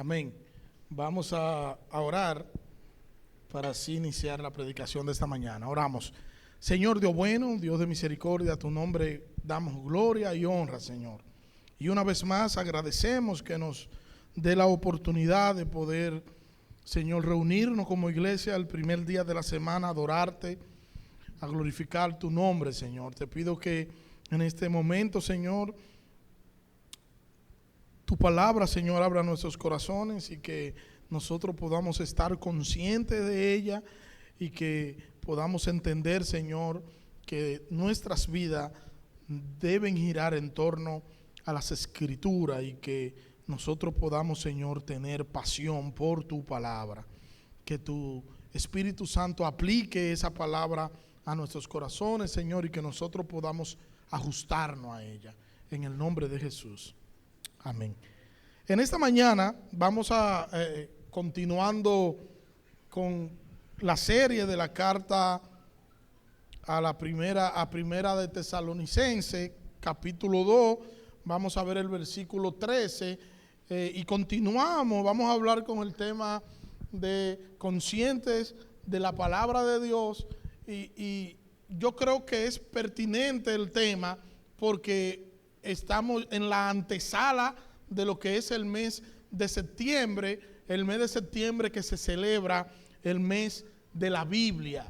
Amén. Vamos a orar para así iniciar la predicación de esta mañana. Oramos. Señor Dios bueno, Dios de misericordia, a tu nombre damos gloria y honra, Señor. Y una vez más agradecemos que nos dé la oportunidad de poder, Señor, reunirnos como iglesia el primer día de la semana, a adorarte, a glorificar tu nombre, Señor. Te pido que en este momento, Señor, tu palabra, Señor, abra nuestros corazones y que nosotros podamos estar conscientes de ella y que podamos entender, Señor, que nuestras vidas deben girar en torno a las Escrituras y que nosotros podamos, Señor, tener pasión por tu palabra. Que tu Espíritu Santo aplique esa palabra a nuestros corazones, Señor, y que nosotros podamos ajustarnos a ella. En el nombre de Jesús. Amén. En esta mañana vamos a continuando con la serie de la carta a primera de Tesalonicenses, capítulo 2. Vamos a ver el versículo 13 y continuamos. Vamos a hablar con el tema de conscientes de la palabra de Dios y yo creo que es pertinente el tema porque estamos en la antesala de lo que es el mes de septiembre, que se celebra el mes de la Biblia.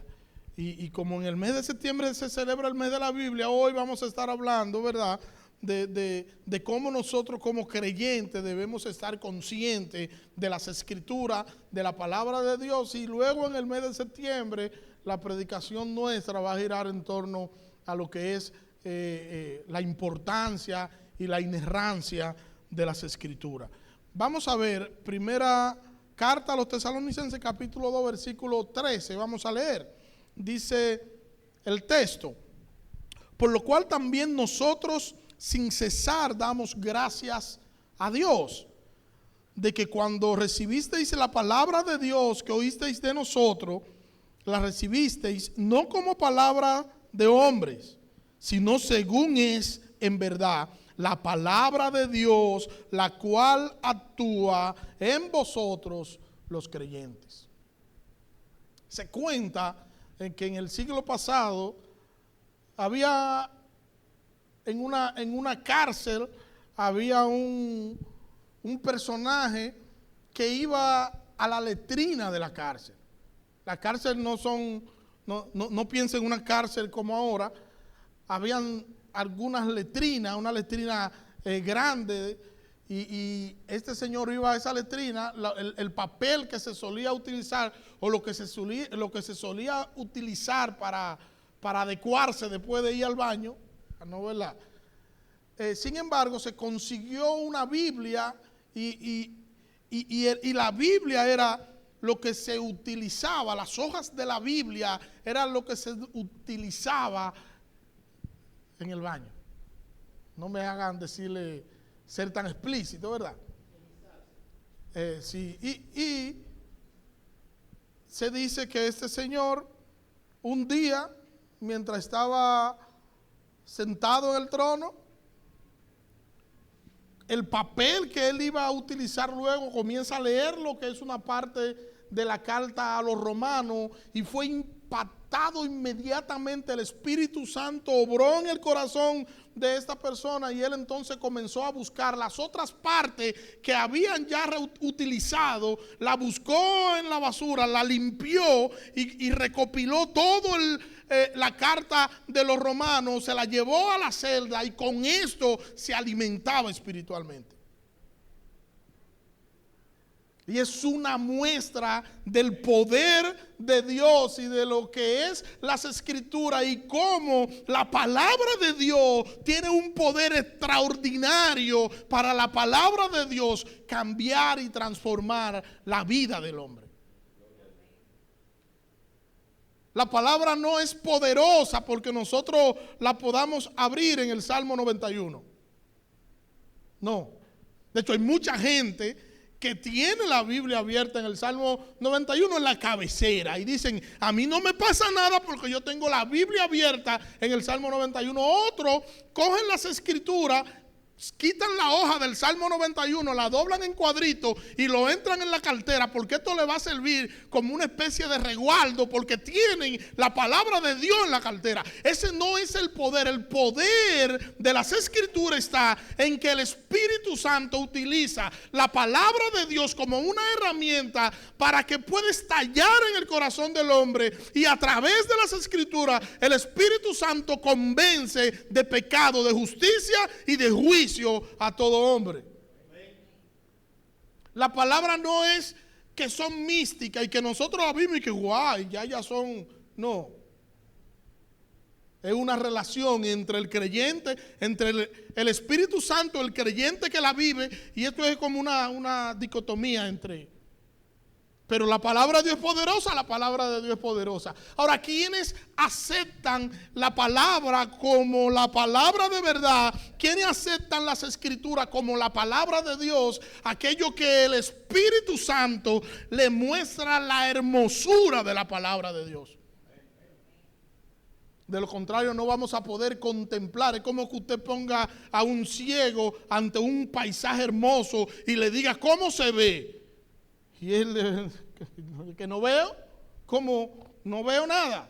Y como en el mes de septiembre se celebra el mes de la Biblia, hoy vamos a estar hablando, ¿verdad?, de cómo nosotros como creyentes debemos estar conscientes de las Escrituras, de la palabra de Dios. Y luego en el mes de septiembre la predicación nuestra va a girar en torno a lo que es la importancia y la inerrancia de las Escrituras. Vamos a ver primera carta a los Tesalonicenses, capítulo 2, versículo 13. Vamos a leer. Dice el texto: por lo cual también nosotros sin cesar damos gracias a Dios, de que cuando recibisteis la palabra de Dios que oísteis de nosotros, la recibisteis no como palabra de hombres, sino según es en verdad la palabra de Dios, la cual actúa en vosotros los creyentes. Se cuenta que en el siglo pasado había en una cárcel había un personaje que iba a la letrina de la cárcel. La cárcel no piensen en una cárcel como ahora. Habían algunas letrinas, una letrina grande, y este señor iba a esa letrina. El papel que se solía utilizar o lo que se solía utilizar para adecuarse después de ir al baño, ¿no, verdad? Sin embargo, se consiguió una Biblia y la Biblia era lo que se utilizaba, las hojas de la Biblia eran lo que se utilizaba en el baño. No me hagan decirle ser tan explícito, ¿verdad? Sí, y se dice que este señor un día, mientras estaba sentado en el trono, el papel que él iba a utilizar luego comienza a leer lo que es una parte de la carta a los romanos y fue impactado inmediatamente. El Espíritu Santo obró en el corazón de esta persona y él entonces comenzó a buscar las otras partes que habían ya reutilizado, la buscó en la basura, la limpió y recopiló todo la carta de los romanos, se la llevó a la celda y con esto se alimentaba espiritualmente. Y es una muestra del poder de Dios y de lo que es las Escrituras y cómo la palabra de Dios tiene un poder extraordinario para la palabra de Dios cambiar y transformar la vida del hombre. La palabra no es poderosa porque nosotros la podamos abrir en el Salmo 91. No. De hecho, hay mucha gente que tiene la Biblia abierta en el Salmo 91 en la cabecera y dicen: a mí no me pasa nada porque yo tengo la Biblia abierta en el Salmo 91. Otros cogen las Escrituras quitan la hoja del Salmo 91, la doblan en cuadritos y lo entran en la cartera, porque esto le va a servir como una especie de resguardo, porque tienen la palabra de Dios en la cartera. Ese no es el poder. El poder de las Escrituras está en que el Espíritu Santo utiliza la palabra de Dios como una herramienta para que pueda estallar en el corazón del hombre, y a través de las Escrituras el Espíritu Santo convence de pecado, de justicia y de juicio a todo hombre. La palabra no es que son místicas y que nosotros la vimos y que guay, ya son. No. Es una relación entre el creyente, entre el Espíritu Santo, el creyente que la vive, y esto es como una dicotomía entre. Pero la palabra de Dios es poderosa, la palabra de Dios es poderosa. Ahora, ¿quiénes aceptan la palabra como la palabra de verdad? ¿Quiénes aceptan las Escrituras como la palabra de Dios? Aquello que el Espíritu Santo le muestra la hermosura de la palabra de Dios. De lo contrario, no vamos a poder contemplar. Es como que usted ponga a un ciego ante un paisaje hermoso y le diga cómo se ve. Y él, que no veo, ¿cómo no veo nada?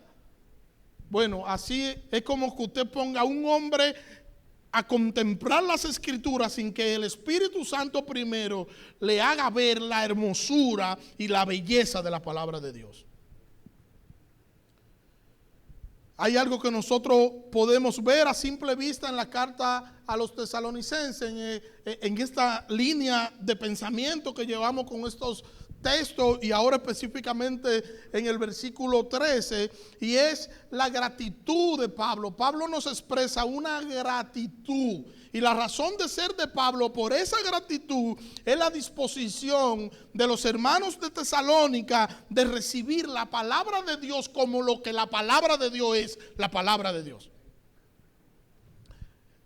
Bueno, así es como que usted ponga a un hombre a contemplar las Escrituras sin que el Espíritu Santo primero le haga ver la hermosura y la belleza de la palabra de Dios. Hay algo que nosotros podemos ver a simple vista en la carta a los tesalonicenses, en esta línea de pensamiento que llevamos con estos textos, y ahora específicamente en el versículo 13, y es la gratitud de Pablo. Pablo nos expresa una gratitud, y la razón de ser de Pablo por esa gratitud es la disposición de los hermanos de Tesalónica de recibir la palabra de Dios como lo que la palabra de Dios es, la palabra de Dios.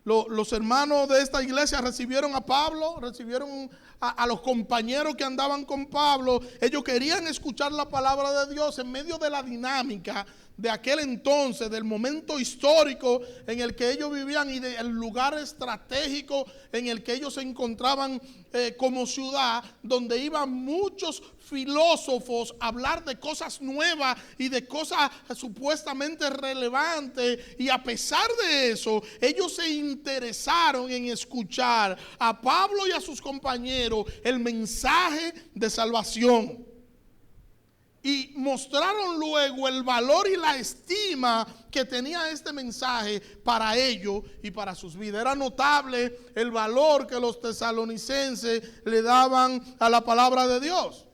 Los hermanos de esta iglesia recibieron a Pablo, recibieron a los compañeros que andaban con Pablo. Ellos querían escuchar la palabra de Dios en medio de la dinámica de aquel entonces, del momento histórico en el que ellos vivían y del lugar estratégico en el que ellos se encontraban como ciudad, donde iban muchos filósofos a hablar de cosas nuevas y de cosas supuestamente relevantes, y a pesar de eso, ellos se interesaron en escuchar a Pablo y a sus compañeros el mensaje de salvación. Y mostraron luego el valor y la estima que tenía este mensaje para ellos y para sus vidas. Era notable el valor que los tesalonicenses le daban a la palabra de Dios.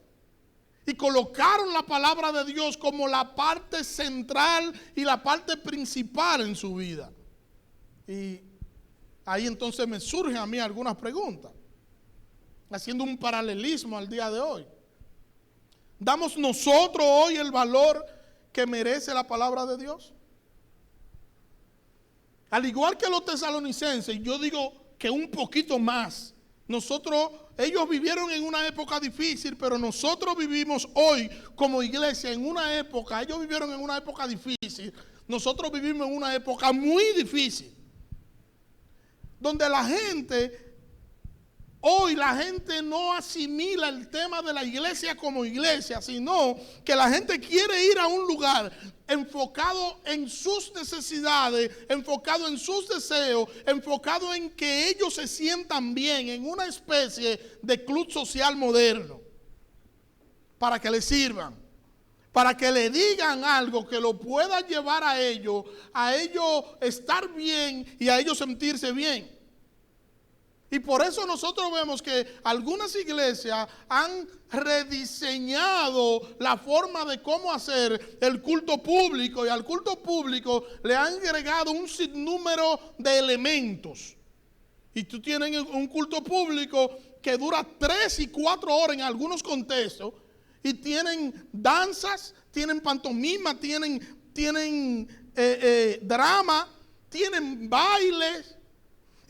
Y colocaron la palabra de Dios como la parte central y la parte principal en su vida. Y ahí entonces me surgen a mí algunas preguntas, haciendo un paralelismo al día de hoy. ¿Damos nosotros hoy el valor que merece la palabra de Dios? Al igual que los tesalonicenses, yo digo que un poquito más. Ellos vivieron en una época difícil, pero nosotros vivimos hoy como iglesia en una época. Ellos vivieron en una época difícil. Nosotros vivimos en una época muy difícil, donde hoy la gente no asimila el tema de la iglesia como iglesia, sino que la gente quiere ir a un lugar enfocado en sus necesidades, enfocado en sus deseos, enfocado en que ellos se sientan bien, en una especie de club social moderno, para que les sirvan, para que le digan algo que lo pueda llevar a ellos estar bien y a ellos sentirse bien. Y por eso nosotros vemos que algunas iglesias han rediseñado la forma de cómo hacer el culto público, y al culto público le han agregado un sinnúmero de elementos. Y tú tienes un culto público que dura 3 y 4 horas en algunos contextos, y tienen danzas, tienen pantomima, tienen drama, tienen bailes.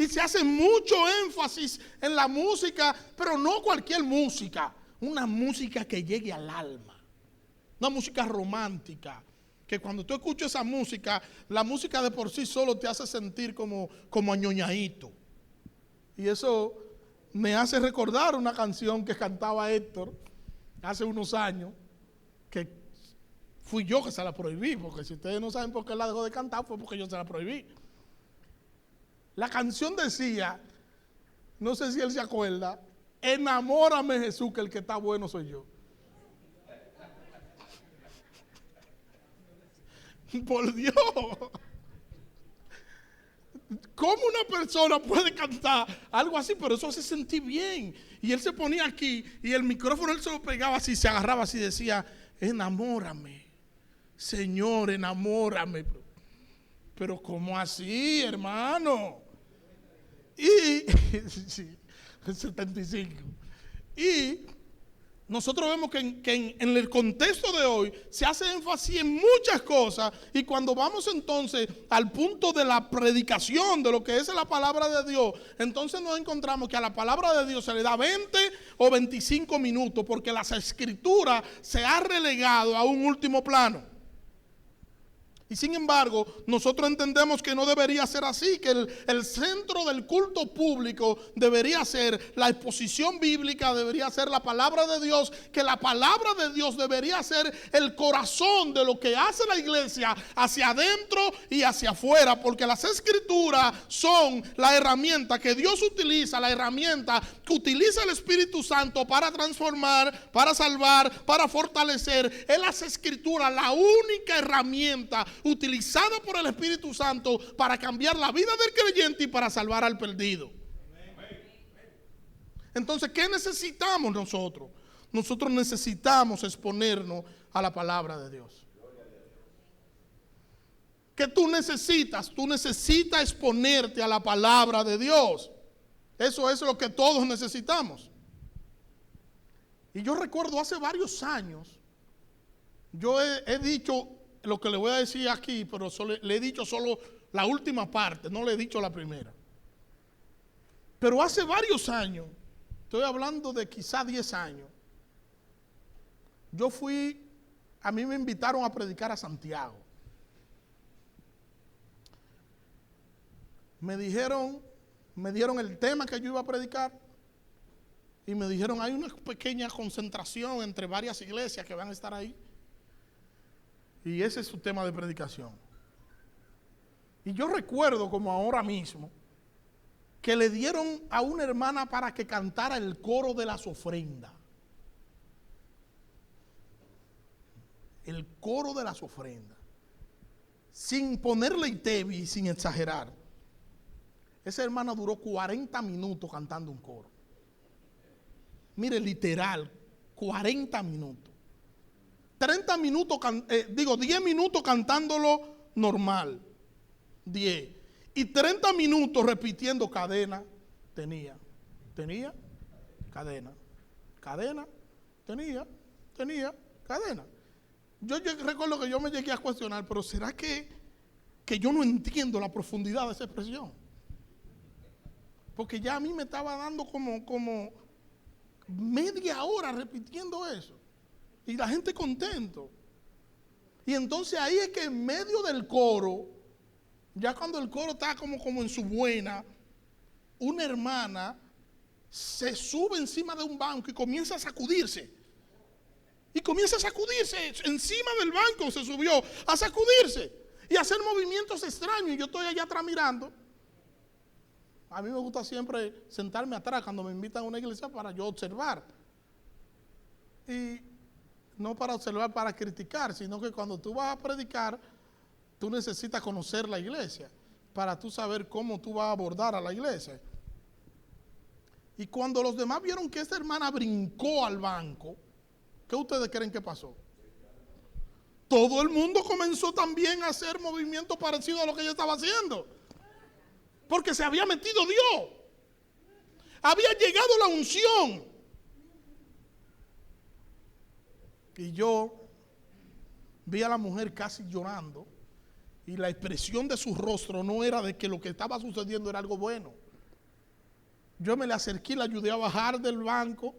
Y se hace mucho énfasis en la música, pero no cualquier música. Una música que llegue al alma. Una música romántica. Que cuando tú escuchas esa música, la música de por sí solo te hace sentir como añoñadito. Y eso me hace recordar una canción que cantaba Héctor hace unos años, que fui yo que se la prohibí, porque si ustedes no saben por qué la dejó de cantar, fue porque yo se la prohibí. La canción decía, no sé si él se acuerda, enamórame Jesús, que el que está bueno soy yo. Por Dios. ¿Cómo una persona puede cantar algo así? Pero eso hace sentir bien. Y él se ponía aquí y el micrófono él se lo pegaba así, se agarraba así y decía, enamórame, Señor, enamórame. Pero ¿cómo así, hermano? Y, sí, 75. Y nosotros vemos que en el contexto de hoy se hace énfasis en muchas cosas, y cuando vamos entonces al punto de la predicación de lo que es la palabra de Dios, entonces nos encontramos que a la palabra de Dios se le da 20 o 25 minutos porque las escrituras se ha relegado a un último plano. Y sin embargo, nosotros entendemos que no debería ser así, que el centro del culto público debería ser la exposición bíblica, debería ser la palabra de Dios, que la palabra de Dios debería ser el corazón de lo que hace la iglesia hacia adentro y hacia afuera, porque las escrituras son la herramienta que Dios utiliza, la herramienta que utiliza el Espíritu Santo para transformar, para salvar, para fortalecer. Es las escrituras la única herramienta utilizada por el Espíritu Santo para cambiar la vida del creyente y para salvar al perdido. Entonces, ¿qué necesitamos nosotros? Nosotros necesitamos exponernos a la palabra de Dios. ¿Qué tú necesitas? Tú necesitas exponerte a la palabra de Dios. Eso es lo que todos necesitamos. Y yo recuerdo hace varios años, yo he dicho lo que le voy a decir aquí, pero le he dicho solo la última parte, no le he dicho la primera. Pero hace varios años, estoy hablando de quizá 10 años, a mí me invitaron a predicar a Santiago. Me dieron el tema que yo iba a predicar y me dijeron, hay una pequeña concentración entre varias iglesias que van a estar ahí. Y ese es su tema de predicación. Y yo recuerdo como ahora mismo que le dieron a una hermana para que cantara el coro de las ofrendas. El coro de las ofrendas. Sin ponerle itebi y sin exagerar. Esa hermana duró 40 minutos cantando un coro. Mire, literal, 40 minutos. 10 minutos cantándolo normal, 10. Y 30 minutos repitiendo cadena, tenía, cadena, tenía, cadena. Yo recuerdo que yo me llegué a cuestionar, pero ¿será que yo no entiendo la profundidad de esa expresión? Porque ya a mí me estaba dando como media hora repitiendo eso. Y la gente contento. Y entonces ahí es que en medio del coro, ya cuando el coro está como en su buena, una hermana se sube encima de un banco y comienza a sacudirse. Y comienza a sacudirse. Encima del banco se subió a sacudirse. Y a hacer movimientos extraños. Y yo estoy allá atrás mirando. A mí me gusta siempre sentarme atrás cuando me invitan a una iglesia para yo observar. Y no para observar, para criticar, sino que cuando tú vas a predicar, tú necesitas conocer la iglesia para tú saber cómo tú vas a abordar a la iglesia. Y cuando los demás vieron que esta hermana brincó al banco, ¿qué ustedes creen que pasó? Todo el mundo comenzó también a hacer movimientos parecidos a lo que ella estaba haciendo. Porque se había metido Dios. Había llegado la unción. Y yo vi a la mujer casi llorando. Y la expresión de su rostro no era de que lo que estaba sucediendo era algo bueno. Yo me le acerqué y la ayudé a bajar del banco.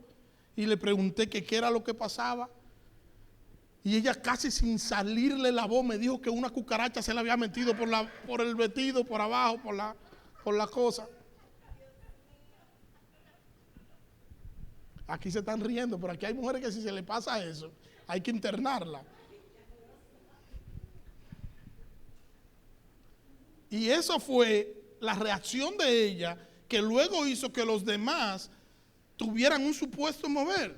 Y le pregunté que qué era lo que pasaba. Y ella casi sin salirle la voz me dijo que una cucaracha se le había metido por el vestido, por abajo, por la cosa. Aquí se están riendo, pero aquí hay mujeres que si se le pasa eso, hay que internarla. Y eso fue la reacción de ella, que luego hizo que los demás tuvieran un supuesto mover.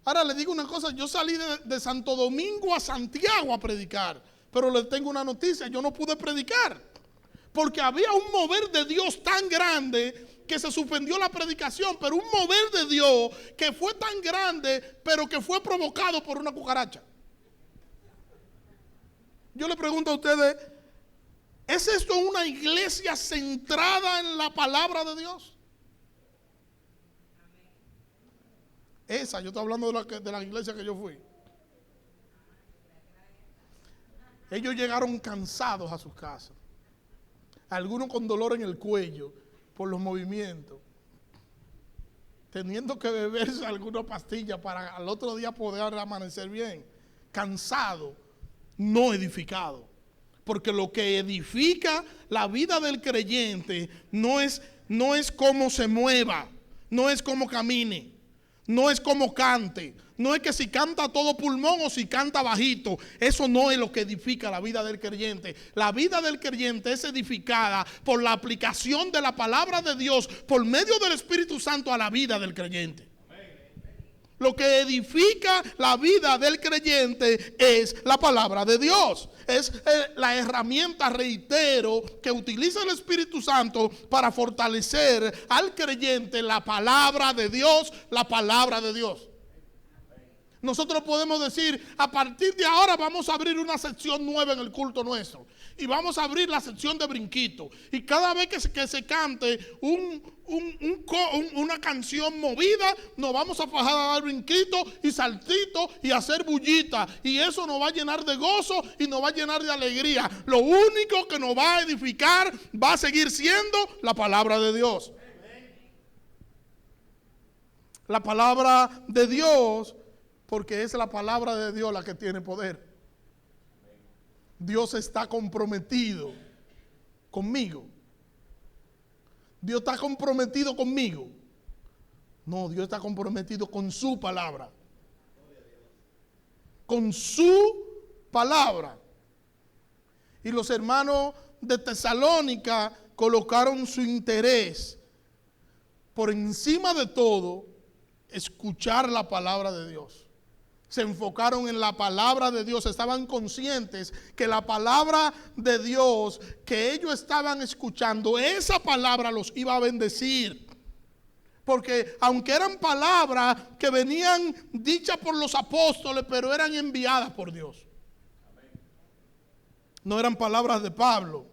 Ahora le digo una cosa, yo salí de Santo Domingo a Santiago a predicar, pero les tengo una noticia, yo no pude predicar, porque había un mover de Dios tan grande que se suspendió la predicación, pero un mover de Dios que fue tan grande, pero que fue provocado por una cucaracha. Yo le pregunto a ustedes, ¿es esto una iglesia centrada en la palabra de Dios? Esa, yo estoy hablando de la iglesia que yo fui. Ellos llegaron cansados a sus casas, algunos con dolor en el cuello por los movimientos, teniendo que beberse alguna pastilla para al otro día poder amanecer bien, cansado, no edificado. Porque lo que edifica la vida del creyente no es cómo se mueva, no es cómo camine, no es cómo cante, no es que si canta a todo pulmón o si canta bajito. Eso no es lo que edifica la vida del creyente. La vida del creyente es edificada por la aplicación de la palabra de Dios por medio del Espíritu Santo a la vida del creyente. Lo que edifica la vida del creyente es la palabra de Dios. Es la herramienta, reitero, que utiliza el Espíritu Santo para fortalecer al creyente la palabra de Dios, la palabra de Dios. Nosotros podemos decir, a partir de ahora vamos a abrir una sección nueva en el culto nuestro. Y vamos a abrir la sección de brinquito. Y cada vez que se cante una canción movida, nos vamos a fajar a dar brinquito y saltito y hacer bullita. Y eso nos va a llenar de gozo y nos va a llenar de alegría. Lo único que nos va a edificar va a seguir siendo la palabra de Dios. La palabra de Dios, porque es la palabra de Dios la que tiene poder. Dios está comprometido conmigo. Dios está comprometido conmigo. No, Dios está comprometido con su palabra. Con su palabra. Y los hermanos de Tesalónica colocaron su interés por encima de todo, escuchar la palabra de Dios. Se enfocaron en la palabra de Dios, estaban conscientes que la palabra de Dios que ellos estaban escuchando, esa palabra los iba a bendecir. Porque aunque eran palabras que venían dichas por los apóstoles, pero eran enviadas por Dios. No eran palabras de Pablo,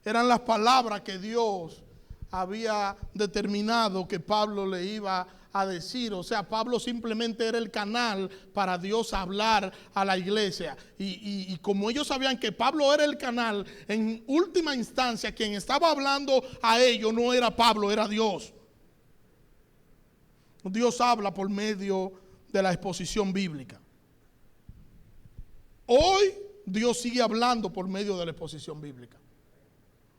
eran las palabras que Dios había determinado que Pablo le iba a decir. O sea, Pablo simplemente era el canal para Dios hablar a la iglesia. Y como ellos sabían que Pablo era el canal, en última instancia quien estaba hablando a ellos no era Pablo, era Dios. Dios habla por medio de la exposición bíblica. Hoy Dios sigue hablando por medio de la exposición bíblica.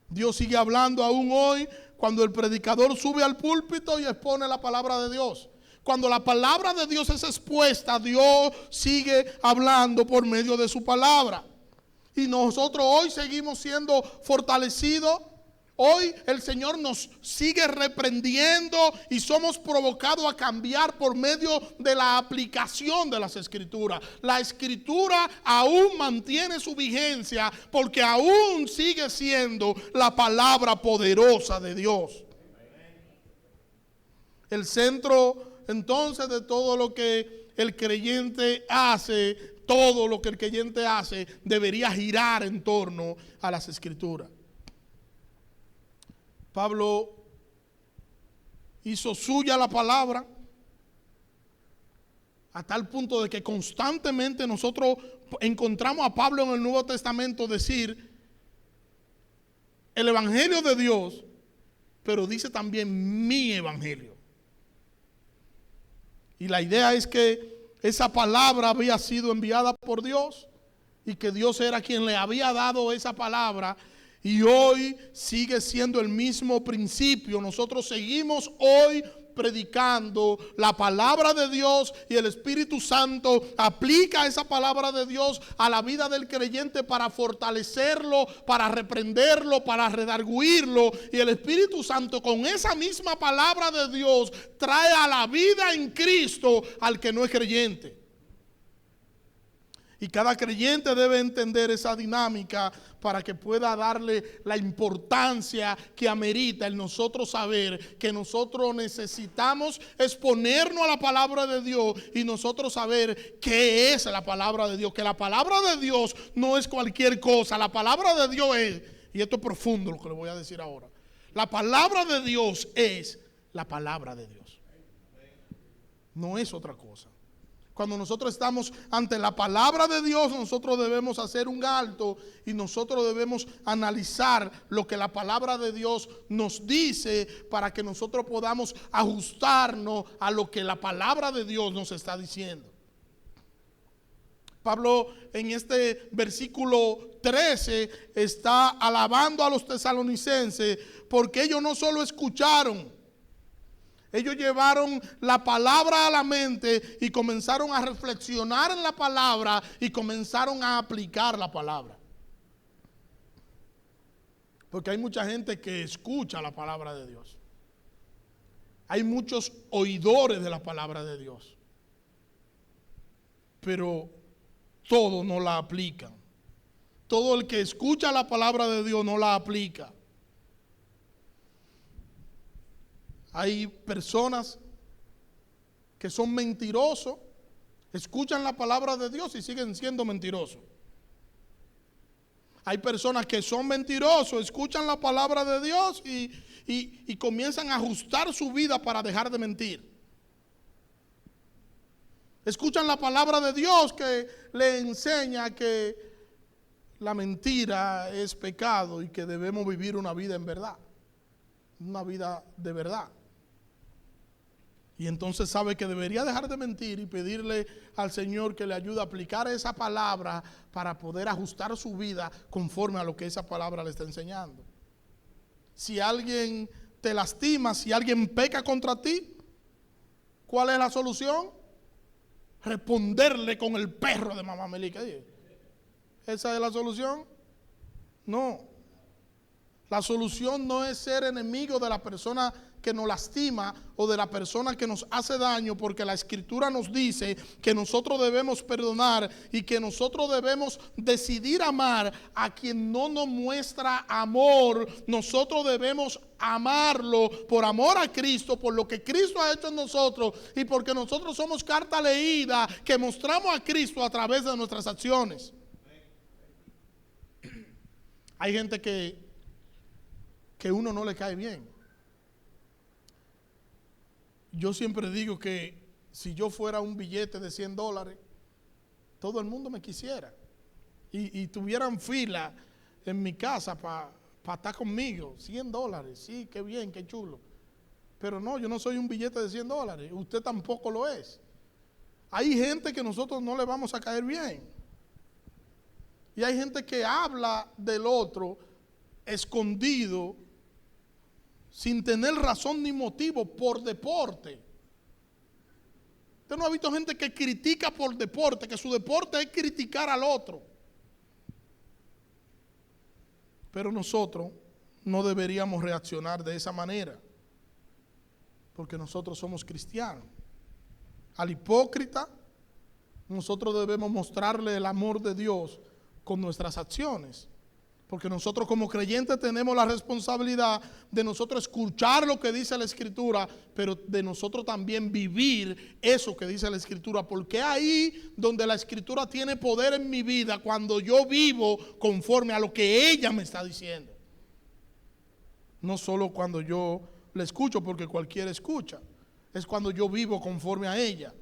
Dios sigue hablando aún hoy cuando el predicador sube al púlpito y expone la palabra de Dios. Cuando la palabra de Dios es expuesta, Dios sigue hablando por medio de su palabra. Y nosotros hoy seguimos siendo fortalecidos. Hoy el Señor nos sigue reprendiendo y somos provocados a cambiar por medio de la aplicación de las Escrituras. La Escritura aún mantiene su vigencia porque aún sigue siendo la palabra poderosa de Dios. El centro entonces de todo lo que el creyente hace, todo lo que el creyente hace debería girar en torno a las Escrituras. Pablo hizo suya la palabra a tal punto de que constantemente nosotros encontramos a Pablo en el Nuevo Testamento decir el evangelio de Dios, pero dice también mi evangelio. Y la idea es que esa palabra había sido enviada por Dios y que Dios era quien le había dado esa palabra. Y hoy sigue siendo el mismo principio. Nosotros seguimos hoy predicando la palabra de Dios y el Espíritu Santo aplica esa palabra de Dios a la vida del creyente para fortalecerlo, para reprenderlo, para redarguirlo, y el Espíritu Santo con esa misma palabra de Dios trae a la vida en Cristo al que no es creyente. Y cada creyente debe entender esa dinámica para que pueda darle la importancia que amerita el nosotros saber que nosotros necesitamos exponernos a la palabra de Dios y nosotros saber qué es la palabra de Dios. Que la palabra de Dios no es cualquier cosa. La palabra de Dios es, y esto es profundo lo que le voy a decir ahora, la palabra de Dios es la palabra de Dios. No es otra cosa. Cuando nosotros estamos ante la palabra de Dios, nosotros debemos hacer un alto y nosotros debemos analizar lo que la palabra de Dios nos dice para que nosotros podamos ajustarnos a lo que la palabra de Dios nos está diciendo. Pablo en este versículo 13 está alabando a los tesalonicenses porque ellos no solo escucharon, ellos llevaron la palabra a la mente y comenzaron a reflexionar en la palabra y comenzaron a aplicar la palabra. Porque hay mucha gente que escucha la palabra de Dios. Hay muchos oidores de la palabra de Dios. Pero todos no la aplican. Todo el que escucha la palabra de Dios no la aplica. Hay personas que son mentirosos, escuchan la palabra de Dios y siguen siendo mentirosos. Hay personas que son mentirosos, escuchan la palabra de Dios y comienzan a ajustar su vida para dejar de mentir. Escuchan la palabra de Dios que le enseña que la mentira es pecado y que debemos vivir una vida en verdad, una vida de verdad. Y entonces sabe que debería dejar de mentir y pedirle al Señor que le ayude a aplicar esa palabra para poder ajustar su vida conforme a lo que esa palabra le está enseñando. Si alguien te lastima, si alguien peca contra ti, ¿cuál es la solución? Responderle con el perro de mamá Melica. ¿Esa es la solución? No. La solución no es ser enemigo de la persona que nos lastima o de la persona que nos hace daño, porque la Escritura nos dice que nosotros debemos perdonar y que nosotros debemos decidir amar a quien no nos muestra amor. Nosotros debemos amarlo por amor a Cristo, por lo que Cristo ha hecho en nosotros y porque nosotros somos carta leída que mostramos a Cristo a través de nuestras acciones. Hay gente que uno no le cae bien. Yo siempre digo que si yo fuera un billete de $100, todo el mundo me quisiera. Y tuvieran fila en mi casa para estar conmigo. $100, sí, qué bien, qué chulo. Pero no, yo no soy un billete de $100. Usted tampoco lo es. Hay gente que nosotros no le vamos a caer bien. Y hay gente que habla del otro escondido, sin tener razón ni motivo, por deporte. Usted no ha visto gente que critica por deporte, que su deporte es criticar al otro. Pero nosotros no deberíamos reaccionar de esa manera, porque nosotros somos cristianos. Al hipócrita, nosotros debemos mostrarle el amor de Dios con nuestras acciones. Porque nosotros como creyentes tenemos la responsabilidad de nosotros escuchar lo que dice la Escritura, pero de nosotros también vivir eso que dice la Escritura. Porque ahí donde la Escritura tiene poder en mi vida, cuando yo vivo conforme a lo que ella me está diciendo. No solo cuando yo la escucho, porque cualquiera escucha. Es cuando yo vivo conforme a ella.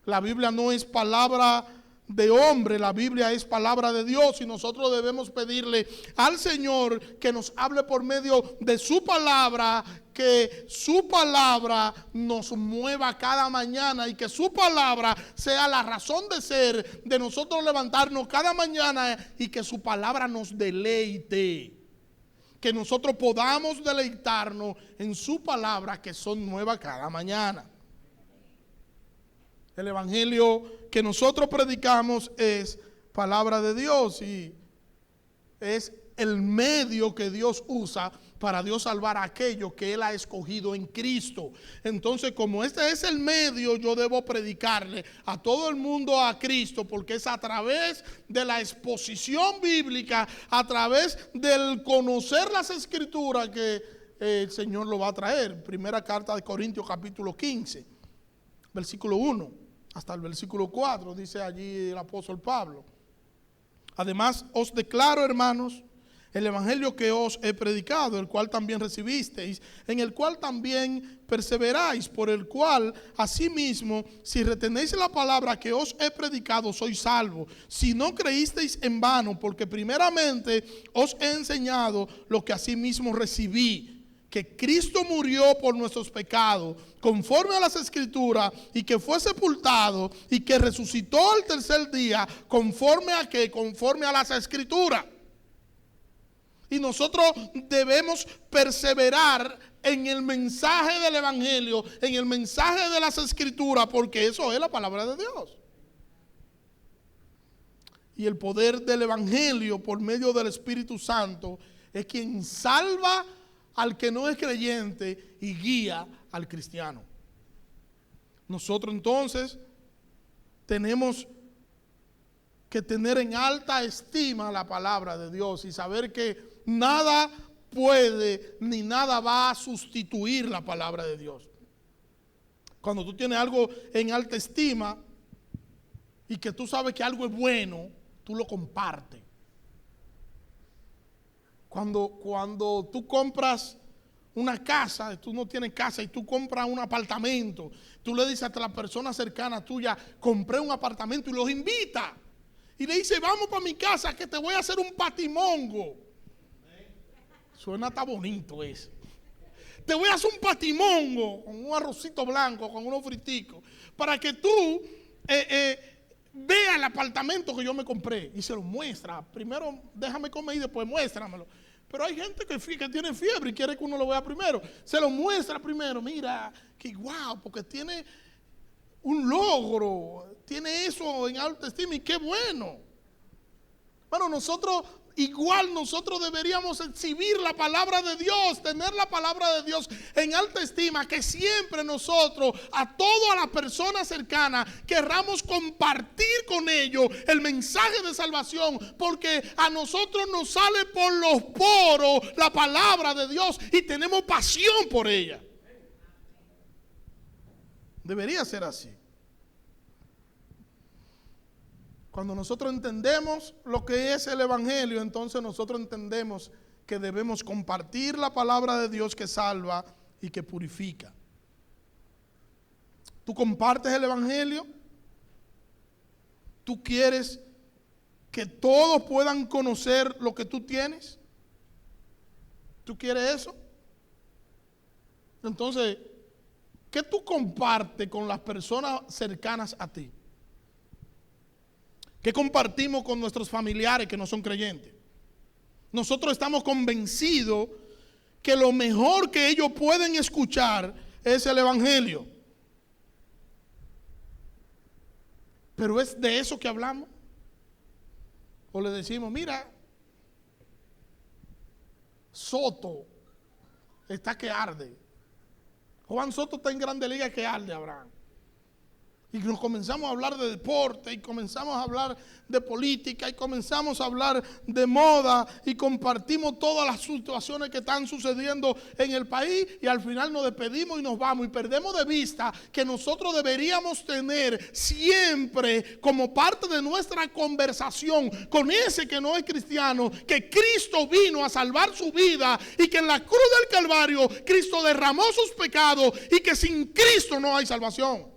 La Biblia no es palabra de hombre, la Biblia es palabra de Dios y nosotros debemos pedirle al Señor que nos hable por medio de su palabra, que su palabra nos mueva cada mañana y que su palabra sea la razón de ser de nosotros levantarnos cada mañana y que su palabra nos deleite. que nosotros podamos deleitarnos en su palabra, que son nuevas cada mañana. El evangelio que nosotros predicamos es palabra de Dios y es el medio que Dios usa para Dios salvar a aquellos que Él ha escogido en Cristo. Entonces, como este es el medio, yo debo predicarle a todo el mundo a Cristo, porque es a través de la exposición bíblica, a través del conocer las Escrituras que el Señor lo va a traer. Primera carta de Corintios capítulo 15, versículo 1 hasta el versículo 4, dice allí el apóstol Pablo. Además, os declaro, hermanos, el evangelio que os he predicado, el cual también recibisteis, en el cual también perseveráis, por el cual asimismo, si retenéis la palabra que os he predicado, sois salvos. Si no creísteis en vano, porque primeramente os he enseñado lo que asimismo recibí, que Cristo murió por nuestros pecados, conforme a las Escrituras, y que fue sepultado, y que resucitó al tercer día, conforme a las Escrituras. Y nosotros debemos perseverar en el mensaje del evangelio, en el mensaje de las Escrituras, porque eso es la palabra de Dios. Y el poder del evangelio por medio del Espíritu Santo es quien salva al que no es creyente y guía al cristiano. Nosotros entonces tenemos que tener en alta estima la palabra de Dios y saber que nada puede ni nada va a sustituir la palabra de Dios. Cuando tú tienes algo en alta estima y que tú sabes que algo es bueno, tú lo compartes. Cuando tú compras una casa, tú no tienes casa y tú compras un apartamento, tú le dices a la persona cercana tuya, compré un apartamento, y los invita. Y le dice, vamos para mi casa que te voy a hacer un patimongo. Suena hasta bonito eso. Te voy a hacer un patimongo con un arrocito blanco, con unos friticos, para que tú vea el apartamento que yo me compré. Y se lo muestra. Primero déjame comer y después muéstramelo. Pero hay gente que tiene fiebre y quiere que uno lo vea primero. Se lo muestra primero. Mira, que guau, porque tiene un logro, tiene eso en alta estima y qué bueno. Bueno, nosotros deberíamos exhibir la palabra de Dios, tener la palabra de Dios en alta estima, que siempre nosotros, a todas las personas cercanas, querramos compartir con ellos el mensaje de salvación, porque a nosotros nos sale por los poros la palabra de Dios y tenemos pasión por ella. Debería ser así. Cuando nosotros entendemos lo que es el evangelio, entonces nosotros entendemos que debemos compartir la palabra de Dios que salva y que purifica. ¿Tú compartes el evangelio? ¿Tú quieres que todos puedan conocer lo que tú tienes? ¿Tú quieres eso? Entonces, ¿qué tú compartes con las personas cercanas a ti? ¿Qué compartimos con nuestros familiares que no son creyentes? Nosotros estamos convencidos que lo mejor que ellos pueden escuchar es el evangelio. Pero es de eso que hablamos. O le decimos, mira, Soto está que arde. Juan Soto está en Grande Liga que arde, Abraham. Y nos comenzamos a hablar de deporte, y comenzamos a hablar de política, y comenzamos a hablar de moda, y compartimos todas las situaciones que están sucediendo en el país, y al final nos despedimos y nos vamos, y perdemos de vista que nosotros deberíamos tener siempre como parte de nuestra conversación con ese que no es cristiano, que Cristo vino a salvar su vida, y que en la cruz del Calvario Cristo derramó sus pecados, y que sin Cristo no hay salvación.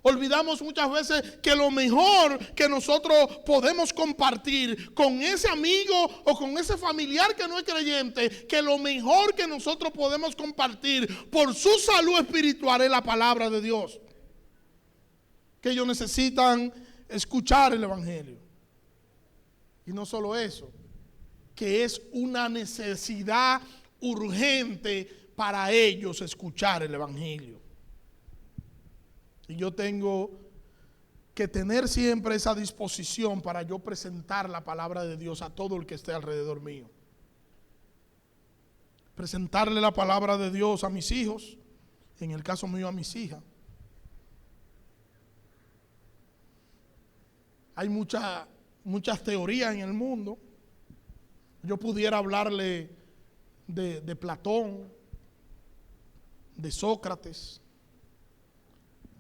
Olvidamos muchas veces que lo mejor que nosotros podemos compartir con ese amigo o con ese familiar que no es creyente, que lo mejor que nosotros podemos compartir por su salud espiritual es la palabra de Dios. Que ellos necesitan escuchar el evangelio. Y no solo eso, que es una necesidad urgente para ellos escuchar el Evangelio. Y yo tengo que tener siempre esa disposición para yo presentar la palabra de Dios a todo el que esté alrededor mío. Presentarle la palabra de Dios a mis hijos, en el caso mío a mis hijas. Hay muchas teorías en el mundo. Yo pudiera hablarle de Platón, de Sócrates,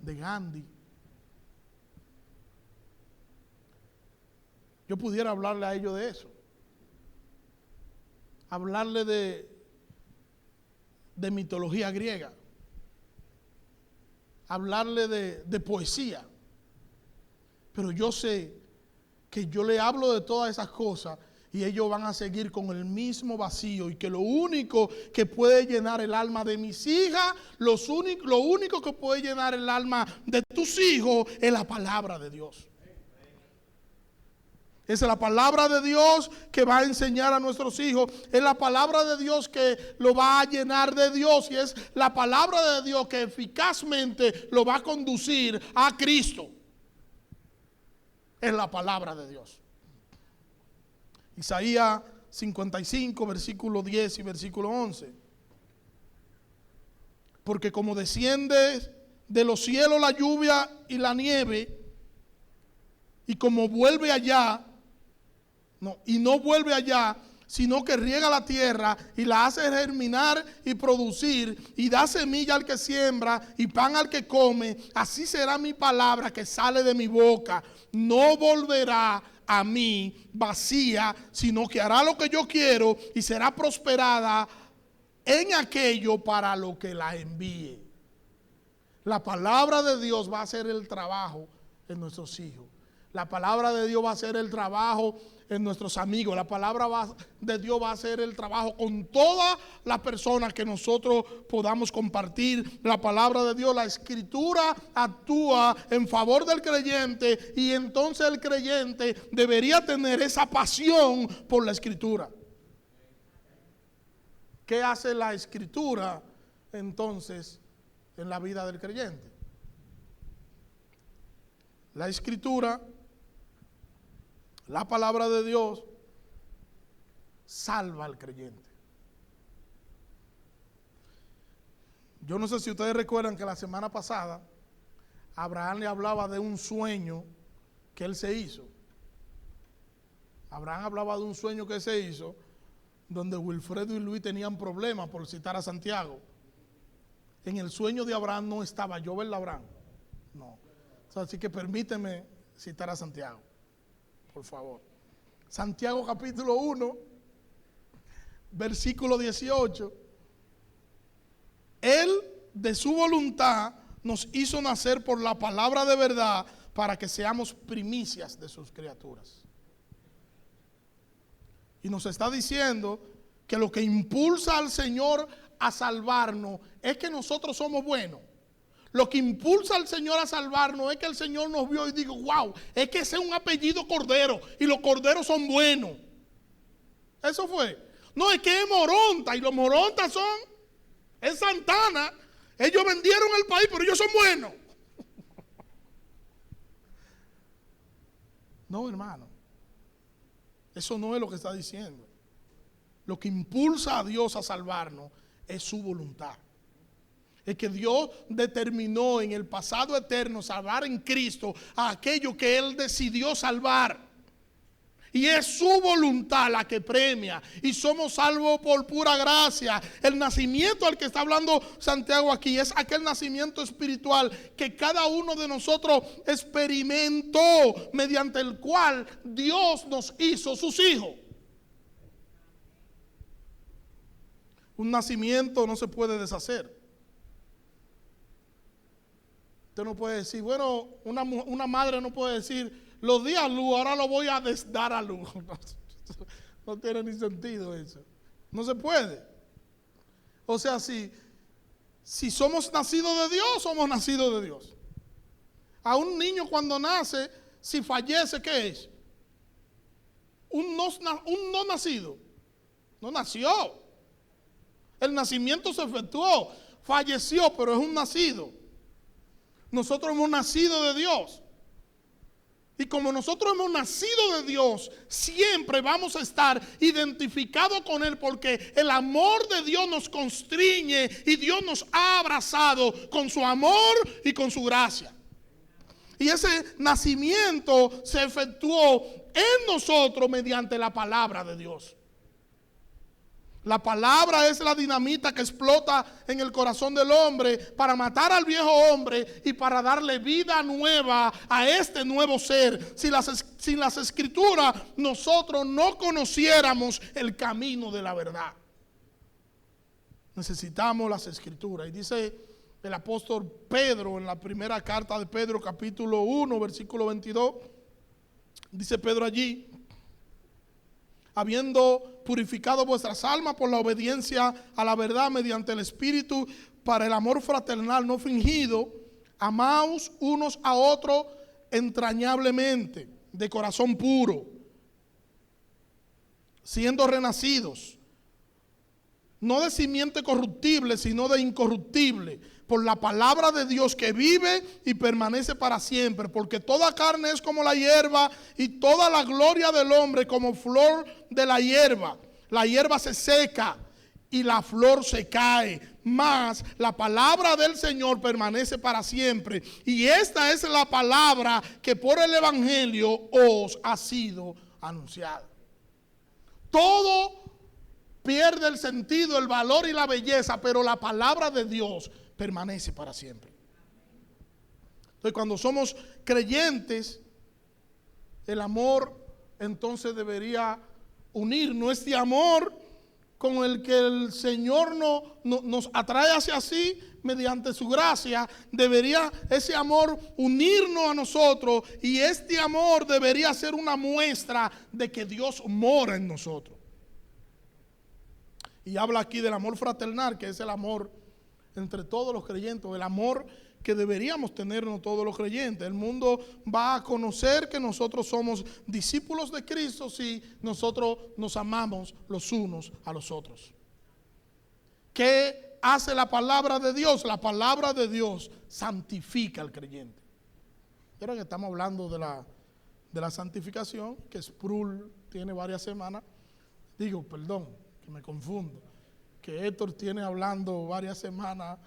de Gandhi. Yo pudiera hablarle a ellos de eso. Hablarle de mitología griega. Hablarle de poesía. Pero yo sé que yo le hablo de todas esas cosas y ellos van a seguir con el mismo vacío, y que lo único que puede llenar el alma de mis hijas, lo único que puede llenar el alma de tus hijos es la palabra de Dios. Es la palabra de Dios que va a enseñar a nuestros hijos. Es la palabra de Dios que lo va a llenar de Dios. Y es la palabra de Dios que eficazmente lo va a conducir a Cristo. Es la palabra de Dios. Isaías 55, versículo 10 y versículo 11. Porque como desciende de los cielos la lluvia y la nieve, y como vuelve allá, no vuelve allá, sino que riega la tierra y la hace germinar y producir, y da semilla al que siembra y pan al que come, así será mi palabra que sale de mi boca. No volverá a mí vacía, sino que hará lo que yo quiero y será prosperada en aquello para lo que la envíe. La palabra de Dios va a hacer el trabajo en nuestros hijos. La palabra de Dios va a hacer el trabajo en nuestros amigos. La palabra de Dios va a hacer el trabajo con todas las personas que nosotros podamos compartir la palabra de Dios. La escritura actúa en favor del creyente, y entonces el creyente debería tener esa pasión por la escritura. ¿Qué hace la escritura entonces en la vida del creyente? La escritura, la palabra de Dios, salva al creyente. Yo no sé si ustedes recuerdan que la semana pasada Abraham le hablaba de un sueño que él se hizo. Abraham hablaba de un sueño que se hizo donde Wilfredo y Luis tenían problemas, por citar a Santiago. En el sueño de Abraham no estaba yo, ¿verdad, Abraham? No. Así que permíteme citar a Santiago, por favor. Santiago capítulo 1, versículo 18. Él de su voluntad nos hizo nacer por la palabra de verdad, para que seamos primicias de sus criaturas. Y nos está diciendo que lo que impulsa al Señor a salvarnos es que nosotros somos buenos. Lo que impulsa al Señor a salvarnos es que el Señor nos vio y dijo: wow, es que ese es un apellido Cordero y los corderos son buenos. Eso fue. No, es que es Moronta, y los Morontas es Santana. Ellos vendieron el país, pero ellos son buenos. No, hermano. Eso no es lo que está diciendo. Lo que impulsa a Dios a salvarnos es su voluntad. Es que Dios determinó en el pasado eterno salvar en Cristo a aquello que Él decidió salvar. Y es su voluntad la que premia. Y somos salvos por pura gracia. El nacimiento al que está hablando Santiago aquí es aquel nacimiento espiritual que cada uno de nosotros experimentó, mediante el cual Dios nos hizo sus hijos. Un nacimiento no se puede deshacer. Usted no puede decir, bueno, una madre no puede decir: los di a luz, ahora lo voy a dar a luz. No tiene ni sentido eso. No se puede. O sea, si somos nacidos de Dios, somos nacidos de Dios. A un niño cuando nace, si fallece, ¿qué es? Un no nacido. No nació. El nacimiento se efectuó. Falleció, pero es un nacido. Nosotros hemos nacido de Dios. Y como nosotros hemos nacido de Dios, siempre vamos a estar identificados con Él, porque el amor de Dios nos constriñe y Dios nos ha abrazado con su amor y con su gracia. Y ese nacimiento se efectuó en nosotros mediante la palabra de Dios. La palabra es la dinamita que explota en el corazón del hombre para matar al viejo hombre y para darle vida nueva a este nuevo ser. Sin las escrituras nosotros no conociéramos el camino de la verdad. Necesitamos las escrituras. Y dice el apóstol Pedro en la primera carta de Pedro, capítulo 1, versículo 22. Dice Pedro allí: habiendo purificado vuestras almas por la obediencia a la verdad mediante el Espíritu, para el amor fraternal no fingido, amaos unos a otros entrañablemente, de corazón puro, siendo renacidos, no de simiente corruptible, sino de incorruptible, por la palabra de Dios que vive y permanece para siempre. Porque toda carne es como la hierba, y toda la gloria del hombre como flor de la hierba. La hierba se seca y la flor se cae, mas la palabra del Señor permanece para siempre. Y esta es la palabra que por el Evangelio os ha sido anunciada. Todo pierde el sentido, el valor y la belleza, pero la palabra de Dios permanece para siempre. Entonces, cuando somos creyentes, el amor entonces debería unirnos. Este amor con el que el Señor nos atrae hacia sí mediante su gracia, debería ese amor unirnos a nosotros, y este amor debería ser una muestra de que Dios mora en nosotros. Y habla aquí del amor fraternal, que es el amor entre todos los creyentes, el amor que deberíamos tenernos todos los creyentes. El mundo va a conocer que nosotros somos discípulos de Cristo si nosotros nos amamos los unos a los otros. ¿Qué hace la palabra de Dios? La palabra de Dios santifica al creyente. Ahora que estamos hablando de la santificación, que Sproul tiene varias semanas, me confundo, que Héctor tiene hablando varias semanas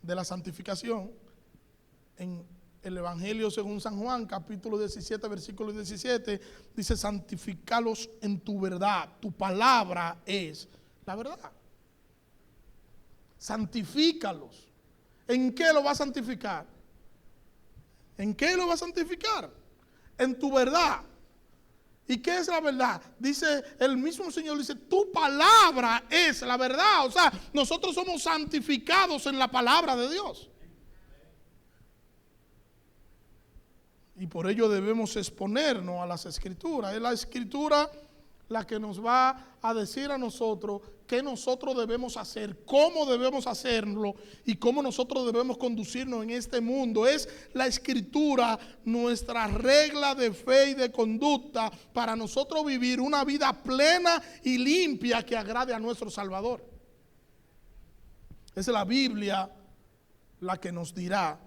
de la santificación. En el Evangelio según San Juan, capítulo 17, versículo 17, dice: santifícalos en tu verdad, tu palabra es la verdad. Santifícalos. ¿En qué lo va a santificar? ¿En qué lo va a santificar? En tu verdad. ¿Y qué es la verdad? Dice el mismo Señor, dice: tu palabra es la verdad. O sea, nosotros somos santificados en la palabra de Dios. Y por ello debemos exponernos a las escrituras. Es la escritura la que nos va a decir a nosotros qué nosotros debemos hacer, cómo debemos hacerlo y cómo nosotros debemos conducirnos en este mundo. Es la escritura nuestra regla de fe y de conducta para nosotros vivir una vida plena y limpia que agrade a nuestro Salvador. Es la Biblia la que nos dirá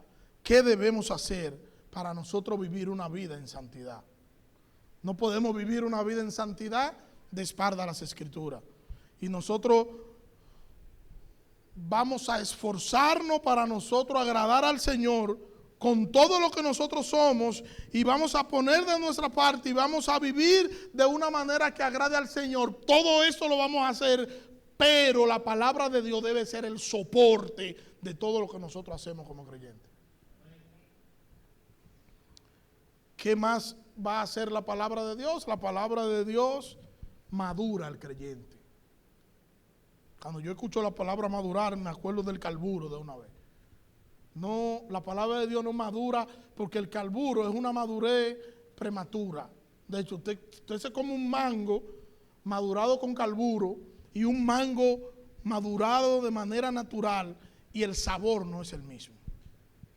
qué debemos hacer para nosotros vivir una vida en santidad. No podemos vivir una vida en santidad de espalda a las escrituras. Y nosotros vamos a esforzarnos para nosotros agradar al Señor con todo lo que nosotros somos, y vamos a poner de nuestra parte y vamos a vivir de una manera que agrade al Señor. Todo esto lo vamos a hacer, pero la palabra de Dios debe ser el soporte de todo lo que nosotros hacemos como creyentes. ¿Qué más va a hacer la palabra de Dios? La palabra de Dios madura al creyente. Cuando yo escucho la palabra madurar, me acuerdo del carburo de una vez. No, la palabra de Dios no madura, porque el carburo es una madurez prematura. De hecho, usted se come un mango madurado con carburo y un mango madurado de manera natural, y el sabor no es el mismo.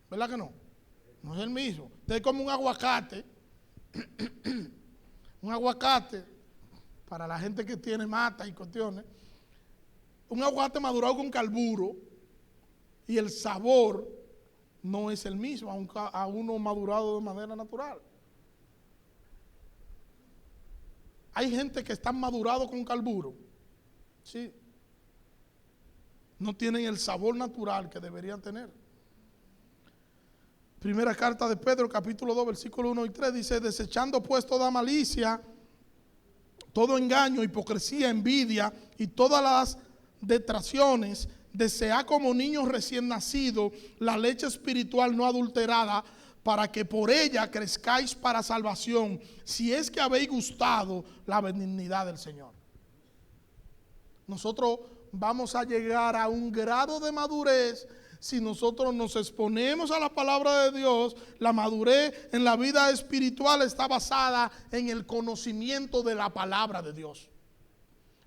¿Verdad que no? No es el mismo. Usted come un aguacate para la gente que tiene mata y cuestiones, un aguacate madurado con carburo y el sabor no es el mismo a uno madurado de manera natural. Hay gente que está madurado con carburo, sí, no tienen el sabor natural que deberían tener. Primera carta de Pedro, capítulo 2, versículos 1 y 3, dice: desechando pues toda malicia, todo engaño, hipocresía, envidia y todas las detracciones, desead como niños recién nacidos la leche espiritual no adulterada, para que por ella crezcáis para salvación, si es que habéis gustado la benignidad del Señor. Nosotros vamos a llegar a un grado de madurez si nosotros nos exponemos a la palabra de Dios. La madurez en la vida espiritual está basada en el conocimiento de la palabra de Dios.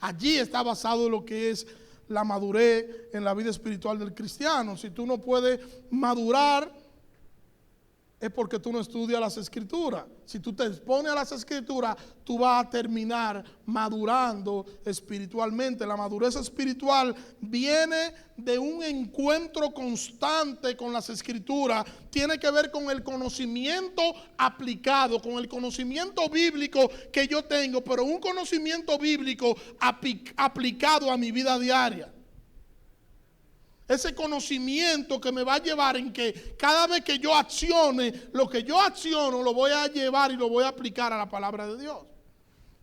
Allí está basado lo que es la madurez en la vida espiritual del cristiano. Si tú no puedes madurar, es porque tú no estudias las escrituras. Si tú te expones a las escrituras, tú vas a terminar madurando espiritualmente. La madurez espiritual viene de un encuentro constante con las escrituras. Tiene que ver con el conocimiento aplicado, con el conocimiento bíblico que yo tengo, pero un conocimiento bíblico aplicado a mi vida diaria. Ese conocimiento que me va a llevar en que cada vez que yo accione, lo que yo acciono lo voy a llevar y lo voy a aplicar a la palabra de Dios.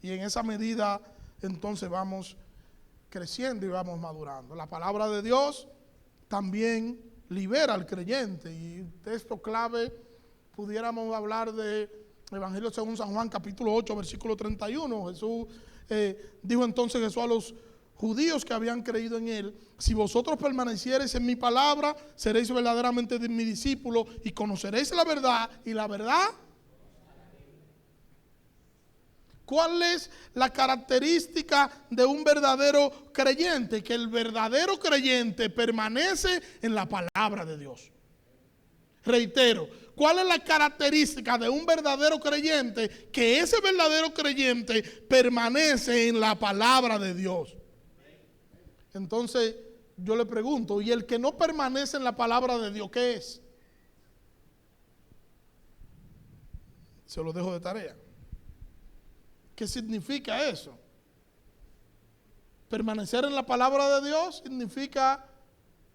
Y en esa medida entonces vamos creciendo y vamos madurando. La palabra de Dios también libera al creyente. Y texto clave, pudiéramos hablar de Evangelio según San Juan, capítulo 8, versículo 31. Jesús dijo entonces Jesús a los judíos que habían creído en él: si vosotros permaneciereis en mi palabra, seréis verdaderamente de mi discípulo y conoceréis la verdad, y la verdad. ¿Cuál es la característica de un verdadero creyente? Que el verdadero creyente permanece en la palabra de Dios. Reitero, ¿cuál es la característica de un verdadero creyente? Que ese verdadero creyente permanece en la palabra de Dios. Entonces yo le pregunto, ¿y el que no permanece en la palabra de Dios, qué es? Se lo dejo de tarea. ¿Qué significa eso? Permanecer en la palabra de Dios significa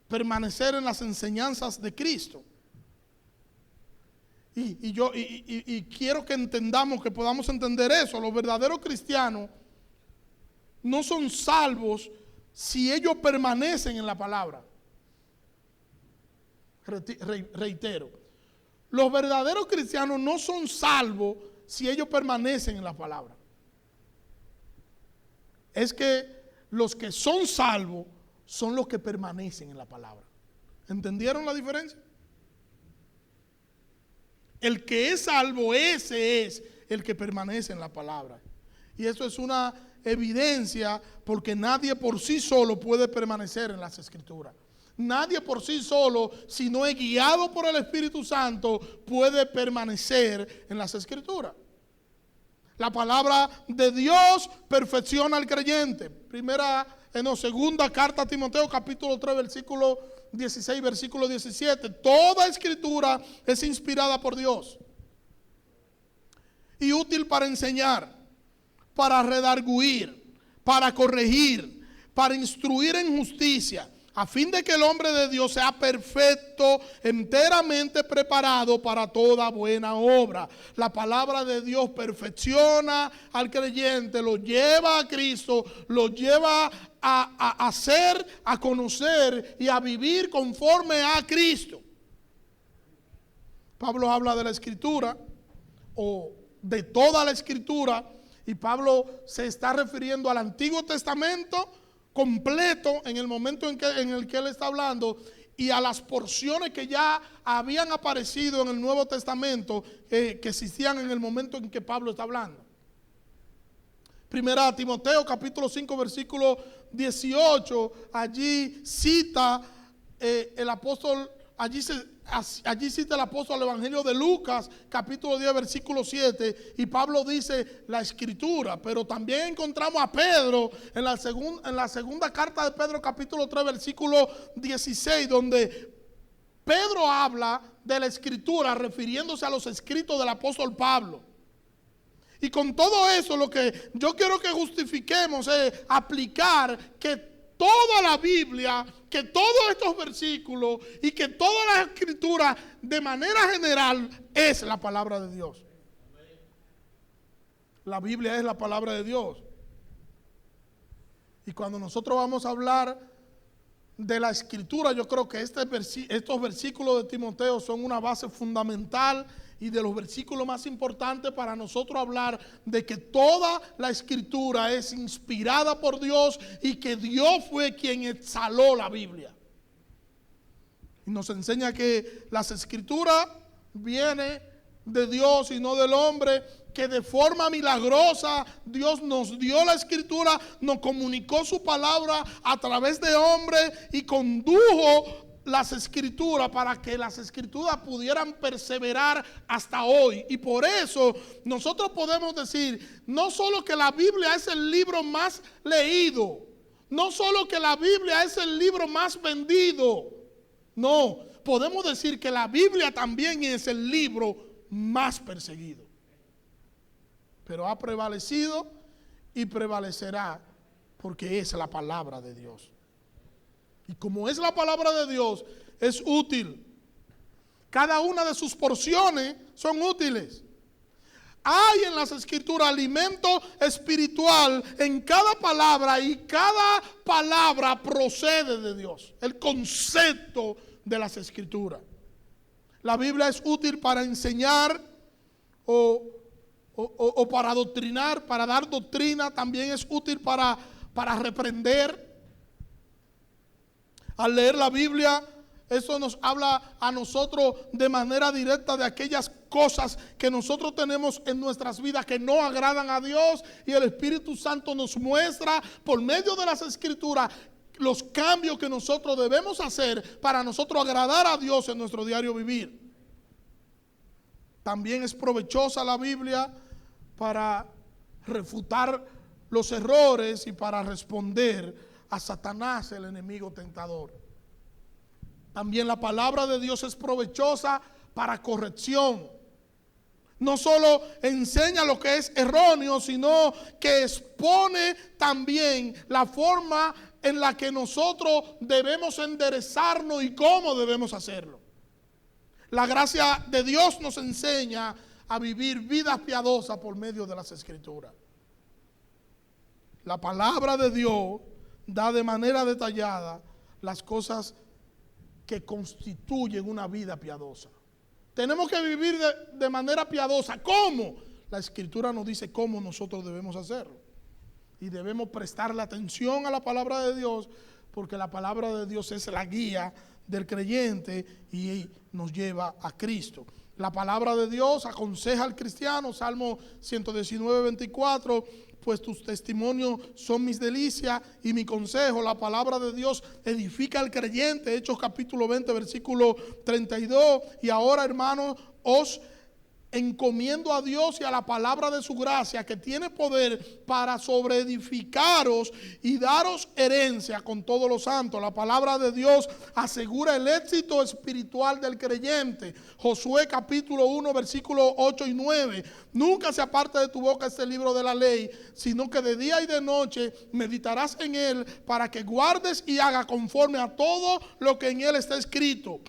permanecer en las enseñanzas de Cristo. Y quiero que entendamos, que podamos entender eso. Los verdaderos cristianos no son salvos si ellos permanecen en la palabra. Reitero, los verdaderos cristianos no son salvos si ellos permanecen en la palabra. Es que los que son salvos son los que permanecen en la palabra. ¿Entendieron la diferencia? El que es salvo, ese es el que permanece en la palabra. Y eso es una evidencia, porque nadie por sí solo puede permanecer en las escrituras. Nadie por sí solo, si no es guiado por el Espíritu Santo, puede permanecer en las escrituras. La palabra de Dios perfecciona al creyente. Segunda carta a Timoteo, capítulo 3, versículo 16, versículo 17. Toda escritura es inspirada por Dios y útil para enseñar, para redarguir, para corregir, para instruir en justicia, a fin de que el hombre de Dios sea perfecto, enteramente preparado para toda buena obra. La palabra de Dios perfecciona al creyente, lo lleva a Cristo, lo lleva a hacer, a conocer y a vivir conforme a Cristo. Pablo habla de la escritura, o de toda la escritura, y Pablo se está refiriendo al Antiguo Testamento completo en el momento en el que él está hablando, y a las porciones que ya habían aparecido en el Nuevo Testamento que existían en el momento en que Pablo está hablando. Primera Timoteo capítulo 5 versículo 18, allí cita el apóstol allí cita el apóstol el Evangelio de Lucas, capítulo 10, versículo 7, y Pablo dice la Escritura, pero también encontramos a Pedro en la segunda carta de Pedro, capítulo 3, versículo 16, donde Pedro habla de la Escritura refiriéndose a los escritos del apóstol Pablo. Y con todo eso, lo que yo quiero que justifiquemos es aplicar que toda la Biblia, que todos estos versículos y que toda la Escritura de manera general es la palabra de Dios. La Biblia es la palabra de Dios. Y cuando nosotros vamos a hablar de la Escritura, yo creo que estos versículos de Timoteo son una base fundamental y de los versículos más importantes para nosotros hablar de que toda la Escritura es inspirada por Dios y que Dios fue quien exhaló la Biblia. Y nos enseña que las Escrituras vienen de Dios y no del hombre, que de forma milagrosa Dios nos dio la Escritura, nos comunicó su palabra a través de hombres y condujo las Escrituras para que las Escrituras pudieran perseverar hasta hoy. Y por eso nosotros podemos decir, no solo que la Biblia es el libro más leído, no solo que la Biblia es el libro más vendido, no, podemos decir que la Biblia también es el libro más perseguido. Pero ha prevalecido y prevalecerá porque es la palabra de Dios. Y como es la palabra de Dios, es útil. Cada una de sus porciones son útiles. Hay en las Escrituras alimento espiritual en cada palabra y cada palabra procede de Dios. El concepto de las Escrituras. La Biblia es útil para enseñar o para adoctrinar, para dar doctrina. También es útil para reprender. Al leer la Biblia, eso nos habla a nosotros de manera directa de aquellas cosas que nosotros tenemos en nuestras vidas que no agradan a Dios, y el Espíritu Santo nos muestra por medio de las Escrituras los cambios que nosotros debemos hacer para nosotros agradar a Dios en nuestro diario vivir. También es provechosa la Biblia para refutar los errores y para responder a Satanás, el enemigo tentador. También la palabra de Dios es provechosa para corrección. No solo enseña lo que es erróneo, sino que expone también la forma en la que nosotros debemos enderezarnos y cómo debemos hacerlo. La gracia de Dios nos enseña a vivir vidas piadosas por medio de las Escrituras. La palabra de Dios da de manera detallada las cosas que constituyen una vida piadosa. Tenemos que vivir de manera piadosa. ¿Cómo? La Escritura nos dice cómo nosotros debemos hacerlo. Y debemos prestarle atención a la palabra de Dios, porque la palabra de Dios es la guía del creyente y nos lleva a Cristo. La palabra de Dios aconseja al cristiano, Salmo 119, 24, pues tus testimonios son mis delicias y mi consejo. La palabra de Dios edifica al creyente, Hechos capítulo 20, versículo 32. Y ahora, hermanos, os encomiendo a Dios y a la palabra de su gracia, que tiene poder para sobreedificaros y daros herencia con todos los santos. La palabra de Dios asegura el éxito espiritual del creyente. Josué capítulo 1, versículos 8 y 9. Nunca se aparte de tu boca este libro de la ley, sino que de día y de noche meditarás en él, para que guardes y hagas conforme a todo lo que en él está escrito.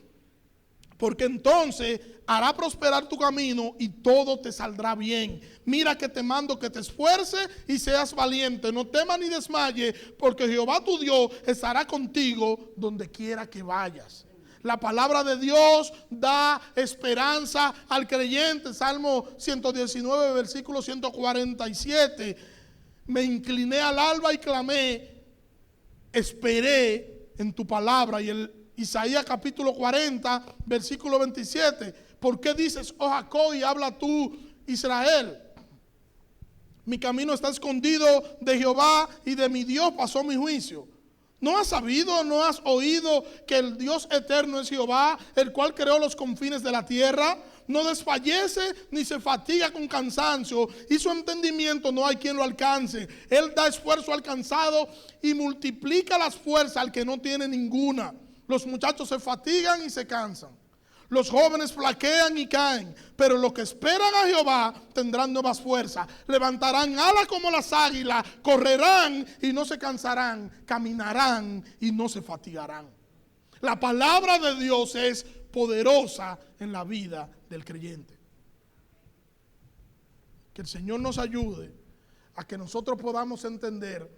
Porque entonces hará prosperar tu camino y todo te saldrá bien. Mira que te mando que te esfuerces y seas valiente. No temas ni desmayes, porque Jehová tu Dios estará contigo donde quiera que vayas. La palabra de Dios da esperanza al creyente. Salmo 119, versículo 147. Me incliné al alba y clamé, esperé en tu palabra. Y el Isaías capítulo 40, versículo 27. ¿Por qué dices, oh Jacob, y habla tú, Israel? Mi camino está escondido de Jehová, y de mi Dios pasó mi juicio. ¿No has sabido, no has oído que el Dios eterno es Jehová, el cual creó los confines de la tierra? No desfallece ni se fatiga con cansancio, y su entendimiento no hay quien lo alcance. Él da esfuerzo al cansado y multiplica las fuerzas al que no tiene ninguna. Los muchachos se fatigan y se cansan. Los jóvenes flaquean y caen, pero los que esperan a Jehová tendrán nuevas fuerzas. Levantarán alas como las águilas, correrán y no se cansarán, caminarán y no se fatigarán. La palabra de Dios es poderosa en la vida del creyente. Que el Señor nos ayude a que nosotros podamos entender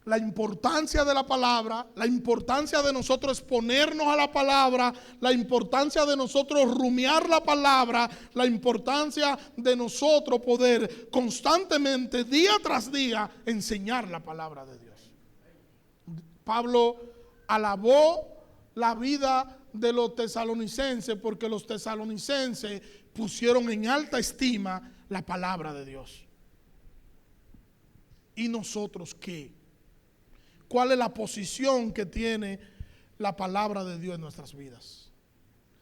la importancia de la palabra, la importancia de nosotros exponernos a la palabra, la importancia de nosotros rumiar la palabra, la importancia de nosotros poder constantemente, día tras día, enseñar la palabra de Dios. Pablo alabó la vida de los tesalonicenses porque los tesalonicenses pusieron en alta estima la palabra de Dios. ¿Y nosotros qué? ¿Cuál es la posición que tiene la palabra de Dios en nuestras vidas?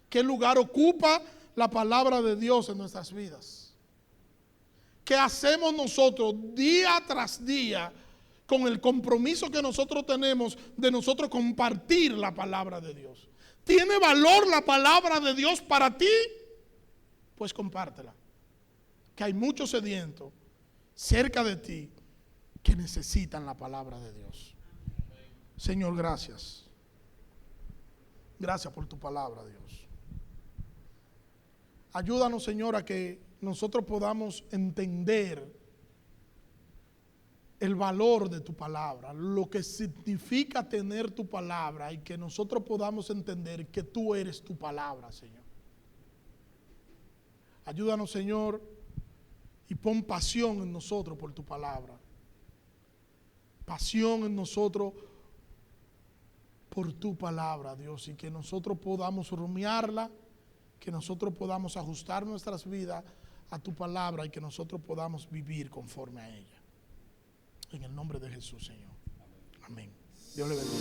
¿Qué lugar ocupa la palabra de Dios en nuestras vidas? ¿Qué hacemos nosotros día tras día con el compromiso que nosotros tenemos de nosotros compartir la palabra de Dios? ¿Tiene valor la palabra de Dios para ti? Pues compártela. Que hay muchos sedientos cerca de ti que necesitan la palabra de Dios. Señor, gracias. Gracias por tu palabra, Dios. Ayúdanos, Señor, a que nosotros podamos entender el valor de tu palabra, lo que significa tener tu palabra, y que nosotros podamos entender que tú eres tu palabra, Señor. Ayúdanos, Señor, y pon pasión en nosotros por tu palabra. Pasión en nosotros por tu palabra, Dios, y que nosotros podamos rumiarla, que nosotros podamos ajustar nuestras vidas a tu palabra y que nosotros podamos vivir conforme a ella. En el nombre de Jesús, Señor. Amén. Dios le bendiga.